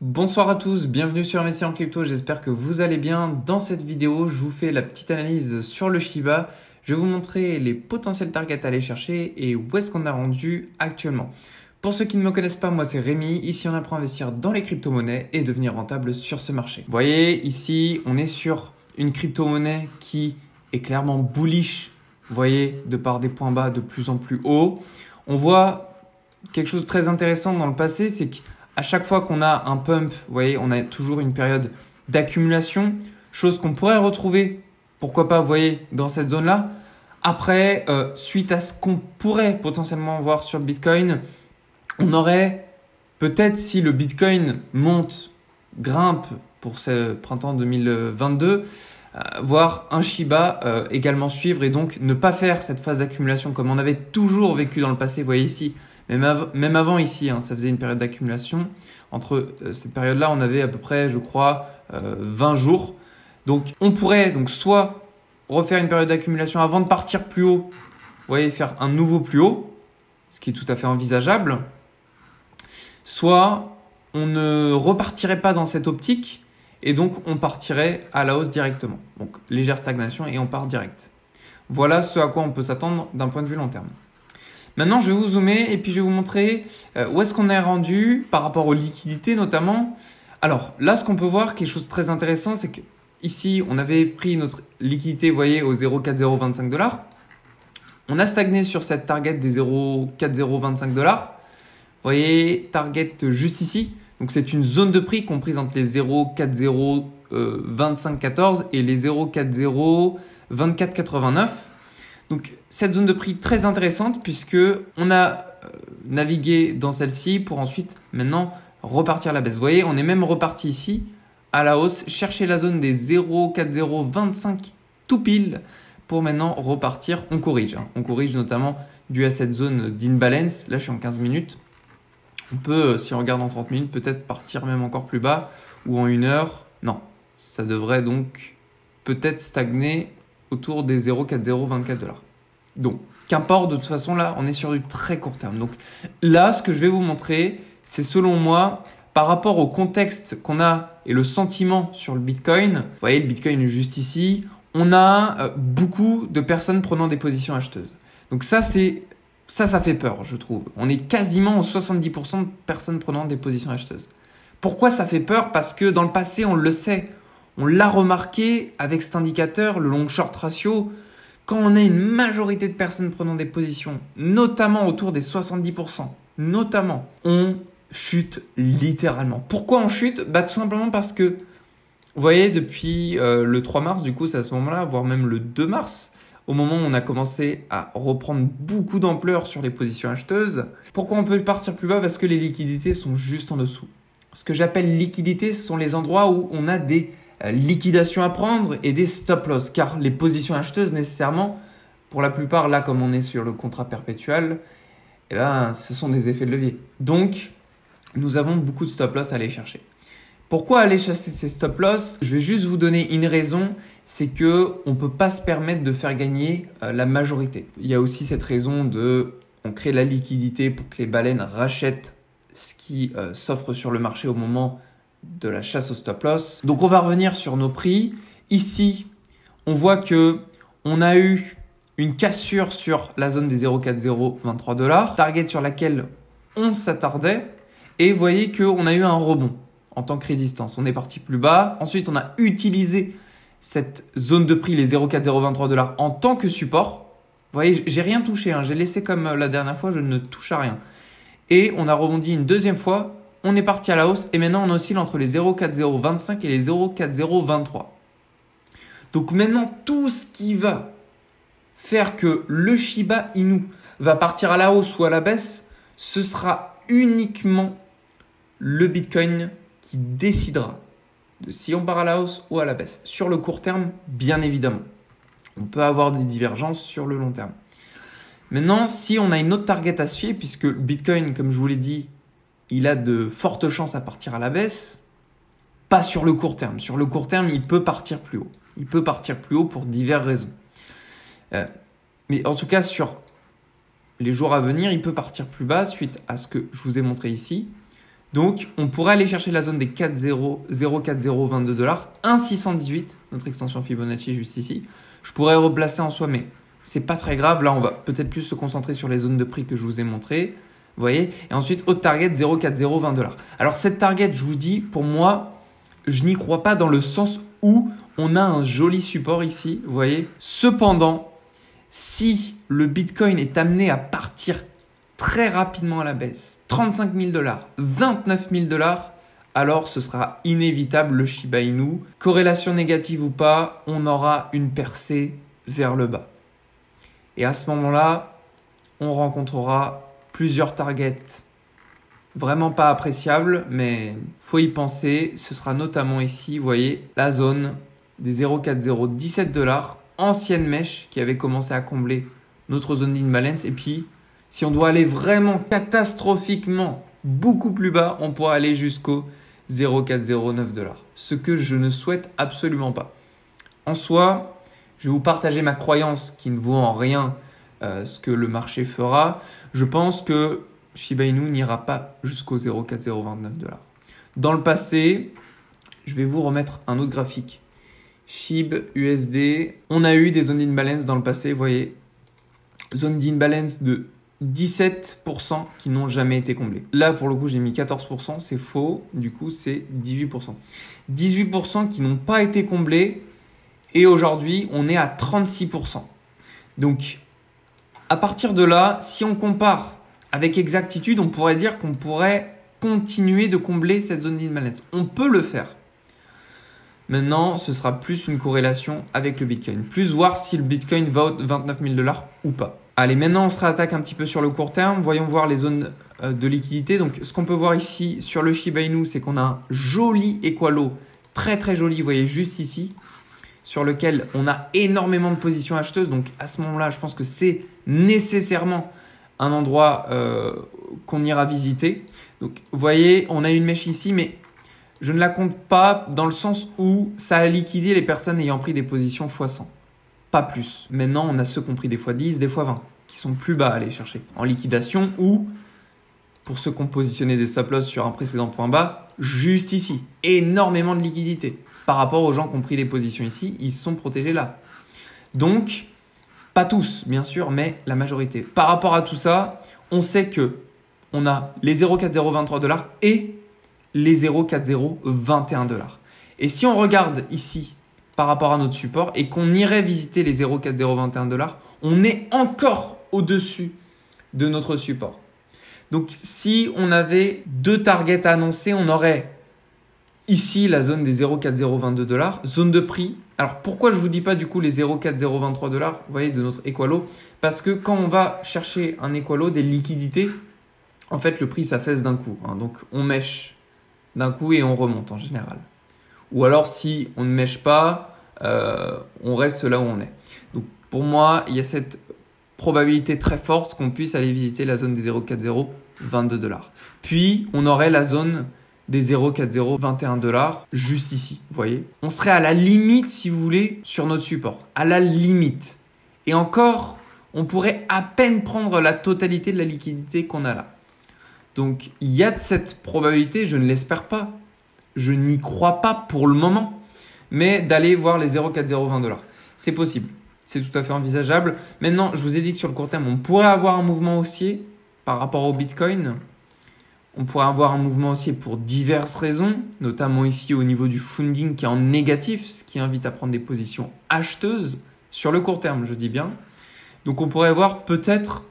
Bonsoir à tous, bienvenue sur Messi en Crypto, j'espère que vous allez bien. Dans cette vidéo, je vous fais la petite analyse sur le Shiba. Je vais vous montrer les potentiels targets à aller chercher et où est-ce qu'on a rendu actuellement. Pour ceux qui ne me connaissent pas, moi c'est Rémi. Ici, on apprend à investir dans les crypto-monnaies et devenir rentable sur ce marché. Vous voyez, ici, on est sur une crypto-monnaie qui est clairement bullish. Vous voyez, de par des points bas de plus en plus hauts. On voit quelque chose de très intéressant dans le passé, c'est qu'à chaque fois qu'on a un pump, vous voyez, on a toujours une période d'accumulation, chose qu'on pourrait retrouver, pourquoi pas, vous voyez, dans cette zone-là. Après, suite à ce qu'on pourrait potentiellement voir sur le Bitcoin, on aurait peut-être, si le Bitcoin monte, grimpe pour ce printemps 2022, voir un Shiba également suivre et donc ne pas faire cette phase d'accumulation comme on avait toujours vécu dans le passé. Vous voyez ici, même avant ici, ça faisait une période d'accumulation. Entre cette période-là, on avait à peu près, je crois, 20 jours. Donc, on pourrait donc soit refaire une période d'accumulation avant de partir plus haut, vous voyez, faire un nouveau plus haut, ce qui est tout à fait envisageable. Soit on ne repartirait pas dans cette optique et donc on partirait à la hausse directement. Donc, légère stagnation et on part direct. Voilà ce à quoi on peut s'attendre d'un point de vue long terme. Maintenant, je vais vous zoomer et puis je vais vous montrer où est-ce qu'on est rendu par rapport aux liquidités notamment. Alors là, ce qu'on peut voir, quelque chose de très intéressant, c'est que ici, on avait pris notre liquidité, vous voyez, au 0,4025 $. On a stagné sur cette target des 0,4025 $. Vous voyez, target juste ici. Donc c'est une zone de prix comprise entre les 0,4025,14 et les 0,4024,89. Donc cette zone de prix très intéressante puisque on a navigué dans celle-ci pour ensuite maintenant repartir à la baisse. Vous voyez, on est même reparti ici à la hausse, chercher la zone des 0,4025 tout pile pour maintenant repartir. On corrige, on corrige notamment dû à cette zone d'imbalance. Là, je suis en 15 minutes. On peut, si on regarde en 30 minutes, peut-être partir même encore plus bas ou en 1 heure. Non, ça devrait donc peut-être stagner autour des 0,4024 $. Donc, qu'importe, de toute façon, là, on est sur du très court terme. Donc là, ce que je vais vous montrer, c'est selon moi, par rapport au contexte qu'on a et le sentiment sur le Bitcoin, vous voyez, le Bitcoin est juste ici, on a beaucoup de personnes prenant des positions acheteuses. Donc ça fait peur, je trouve. On est quasiment aux 70% de personnes prenant des positions acheteuses. Pourquoi ça fait peur? Parce que dans le passé, on le sait, on l'a remarqué avec cet indicateur, le long short ratio, quand on a une majorité de personnes prenant des positions, notamment autour des 70%, notamment, on chute littéralement. Pourquoi on chute? Tout simplement parce que, vous voyez, depuis le 3 mars, du coup, c'est à ce moment-là, voire même le 2 mars, au moment où on a commencé à reprendre beaucoup d'ampleur sur les positions acheteuses. Pourquoi on peut partir plus bas? Parce que les liquidités sont juste en dessous. Ce que j'appelle liquidités, ce sont les endroits où on a des liquidations à prendre et des stop loss. Car les positions acheteuses, nécessairement, pour la plupart, là, comme on est sur le contrat perpétuel, ce sont des effets de levier. Donc, nous avons beaucoup de stop loss à aller chercher. Pourquoi aller chasser ces stop loss? Je vais juste vous donner une raison, c'est que on peut pas se permettre de faire gagner la majorité. Il y a aussi cette raison on crée la liquidité pour que les baleines rachètent ce qui s'offre sur le marché au moment de la chasse au stop loss. Donc on va revenir sur nos prix. Ici, on voit que on a eu une cassure sur la zone des 0,4023 $, target sur laquelle on s'attardait, et vous voyez qu'on a eu un rebond en tant que résistance. On est parti plus bas. Ensuite, on a utilisé cette zone de prix, les 0,4023 $, en tant que support. Vous voyez, j'ai rien touché. J'ai laissé comme la dernière fois, je ne touche à rien. Et on a rebondi une deuxième fois. On est parti à la hausse et maintenant on oscille entre les 0,4025 et les 0,4023. Donc maintenant, tout ce qui va faire que le Shiba Inu va partir à la hausse ou à la baisse, ce sera uniquement le Bitcoin qui décidera de si on part à la hausse ou à la baisse. Sur le court terme, bien évidemment. On peut avoir des divergences sur le long terme. Maintenant, si on a une autre target à se fier, puisque le Bitcoin, comme je vous l'ai dit, il a de fortes chances à partir à la baisse, pas sur le court terme. Sur le court terme, il peut partir plus haut. Il peut partir plus haut pour diverses raisons. Mais en tout cas, sur les jours à venir, il peut partir plus bas suite à ce que je vous ai montré ici. Donc, on pourrait aller chercher la zone des 0,4022 $, 1,618, notre extension Fibonacci juste ici. Je pourrais replacer en soi, mais c'est pas très grave. Là, on va peut-être plus se concentrer sur les zones de prix que je vous ai montrées. Vous voyez? Et ensuite, autre target, 0,4020 $. Alors, cette target, je vous dis, pour moi, je n'y crois pas dans le sens où on a un joli support ici. Vous voyez? Cependant, si le Bitcoin est amené à partir très rapidement à la baisse, 35 000 $, 29 000 $, alors ce sera inévitable le Shiba Inu. Corrélation négative ou pas, on aura une percée vers le bas. Et à ce moment-là, on rencontrera plusieurs targets vraiment pas appréciables, mais faut y penser. Ce sera notamment ici, vous voyez, la zone des 0,4017 $, ancienne mèche qui avait commencé à combler notre zone d'imbalance. Et puis, si on doit aller vraiment catastrophiquement beaucoup plus bas, on pourra aller jusqu'au 0,409 $. Ce que je ne souhaite absolument pas. En soi, je vais vous partager ma croyance qui ne vaut en rien ce que le marché fera. Je pense que Shiba Inu n'ira pas jusqu'au 0,4029 $. Dans le passé, je vais vous remettre un autre graphique. SHIB, USD, on a eu des zones d'imbalance dans le passé, vous voyez. Zone d'imbalance de 17% qui n'ont jamais été comblées. Là, pour le coup, j'ai mis 14%, c'est faux. Du coup, c'est 18%. 18% qui n'ont pas été comblés. Et aujourd'hui, on est à 36%. Donc, à partir de là, si on compare avec exactitude, on pourrait dire qu'on pourrait continuer de combler cette zone d'imbalance. On peut le faire. Maintenant, ce sera plus une corrélation avec le Bitcoin. Plus voir si le Bitcoin va aux 29 000 $ ou pas. Allez, maintenant, on se réattaque un petit peu sur le court terme. Voyons voir les zones de liquidité. Donc, ce qu'on peut voir ici sur le Shiba Inu, c'est qu'on a un joli équalo, très très joli, vous voyez juste ici, sur lequel on a énormément de positions acheteuses. Donc, à ce moment-là, je pense que c'est nécessairement un endroit qu'on ira visiter. Donc, vous voyez, on a une mèche ici, mais je ne la compte pas dans le sens où ça a liquidé les personnes ayant pris des positions x100. Pas plus. Maintenant, on a ceux qui ont pris des x10, des x20, qui sont plus bas à aller chercher. En liquidation ou, pour ceux qui ont positionné des stop-loss sur un précédent point bas, juste ici. Énormément de liquidité. Par rapport aux gens qui ont pris des positions ici, ils se sont protégés là. Donc, pas tous, bien sûr, mais la majorité. Par rapport à tout ça, on sait que on a les 0,4023 $ et les 0,4021 $. Et si on regarde ici par rapport à notre support et qu'on irait visiter les 0,4021 $, on est encore au-dessus de notre support. Donc, si on avait deux targets annoncés, on aurait ici la zone des 0,4022 $, zone de prix. Alors, pourquoi je ne vous dis pas du coup les 0,4023 $, vous voyez, de notre équalo? Parce que quand on va chercher un équalo, des liquidités, en fait, le prix s'affaisse d'un coup. Donc, on mèche d'un coup et on remonte en général. Ou alors, si on ne mèche pas, on reste là où on est. Donc, pour moi, il y a cette probabilité très forte qu'on puisse aller visiter la zone des 0,4022 $. Puis, on aurait la zone des 0,4021 $ juste ici, vous voyez. On serait à la limite, si vous voulez, sur notre support. À la limite. Et encore, on pourrait à peine prendre la totalité de la liquidité qu'on a là. Donc, il y a de cette probabilité, je ne l'espère pas. Je n'y crois pas pour le moment. Mais d'aller voir les 0,4020 $. C'est possible. C'est tout à fait envisageable. Maintenant, je vous ai dit que sur le court terme, on pourrait avoir un mouvement haussier par rapport au Bitcoin. On pourrait avoir un mouvement haussier pour diverses raisons, notamment ici au niveau du funding qui est en négatif, ce qui invite à prendre des positions acheteuses sur le court terme, je dis bien. Donc, on pourrait voir peut-être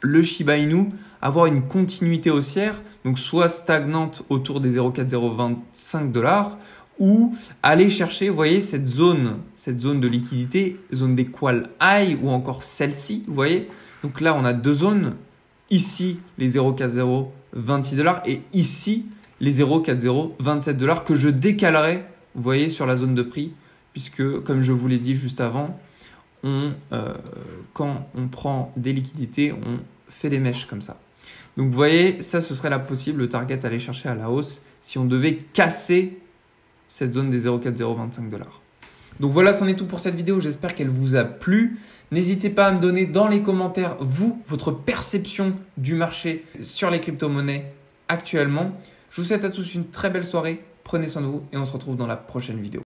le Shiba Inu avoir une continuité haussière, donc soit stagnante autour des 0,4025 $ ou aller chercher, vous voyez, cette zone de liquidité, zone d'équal high ou encore celle-ci, vous voyez. Donc là, on a deux zones. Ici, les 0,4026 $ et ici, les 0,4027 $ que je décalerai, vous voyez, sur la zone de prix, puisque, comme je vous l'ai dit juste avant, quand on prend des liquidités, on fait des mèches comme ça. Donc, vous voyez, ça, ce serait la possible target à aller chercher à la hausse si on devait casser cette zone des 0,4025 $. Donc voilà, c'en est tout pour cette vidéo. J'espère qu'elle vous a plu. N'hésitez pas à me donner dans les commentaires, vous, votre perception du marché sur les crypto-monnaies actuellement. Je vous souhaite à tous une très belle soirée. Prenez soin de vous et on se retrouve dans la prochaine vidéo.